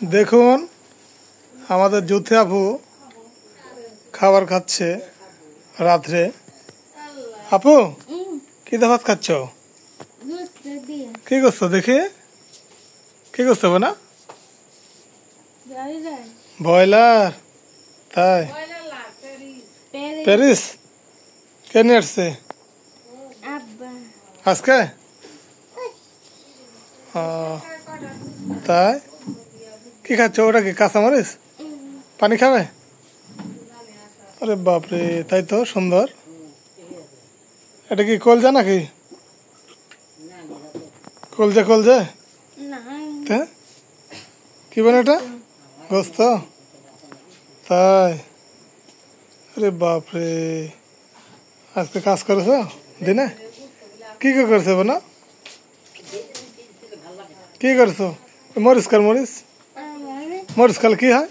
দেখুন আমাদের জ্যোতি আপু খাবার খাচ্ছে রাত্রে। আপু কি ভাত খাচ্ছ? কি করছো দেখি? কি করছো না? ব্রয়লার? তাই? প্যারিস কে নিয়ে আসছে আজকে? তাই কি খাচ্ছ? ওটা কি কাঁচামরিচ? পানি খাবে? আরে বাপরে, তাই তো সুন্দর। এটা কি কলজা নাকি? কলজা কলজা কি বলে এটা? গোস্ত? তাই? আরে বাপরে, আজকে কাজ করেছো দিনে? কি কি করছো বোনা? কি করছো? মরিচ কাল মরিচ মরিচ কাল কি হয়?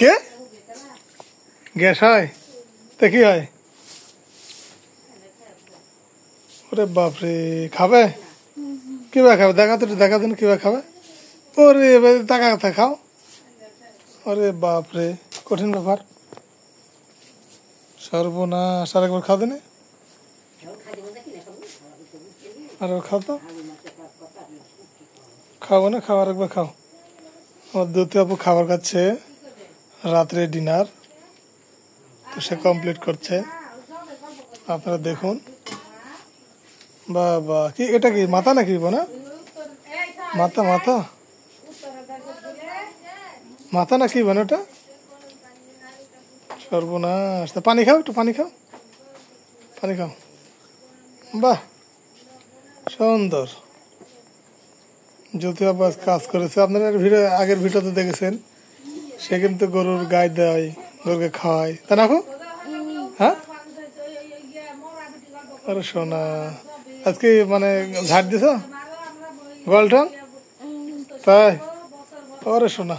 কে গ্যাস হয়? তা কি হয়? ওরে বাপরে, খাবে? কিভাবে খাবে? দেখা তো দেখা দিন কিভাবে খাবে। ওরে টাকা কথা খাও। আরে বাপরে, কঠিন ব্যাপার। সর্বনাশ, আর একবার খাও দিনে। আর খাও তো, খাবো না, খাও আর একবার খাও। আমার দ্বিতীয় আপু খাবার খাচ্ছে রাত্রে ডিনার, তো সে কমপ্লিট করছে। আপনারা দেখুন। বাবা, কি এটা কি মাথা নাকি বোনা? মাথা মাথা মাথা নাকি বোনা ওটা? সর্বনাশ। তা পানি খাও, একটু পানি খাও, পানি খাও। বাহ, সুন্দর। জ্যোতি আপু কাজ করেছে। আপনারা আগের ভিডিওতে দেখেছেন, সে কিন্তু গরুর গায়ে দেয়, গরুকে খাওয়ায়, তা না? হ্যাঁ, আরে সোনা, আজকে মানে ঝাড় দিছ গোয়ালটা? তাই? ওরে সোনা।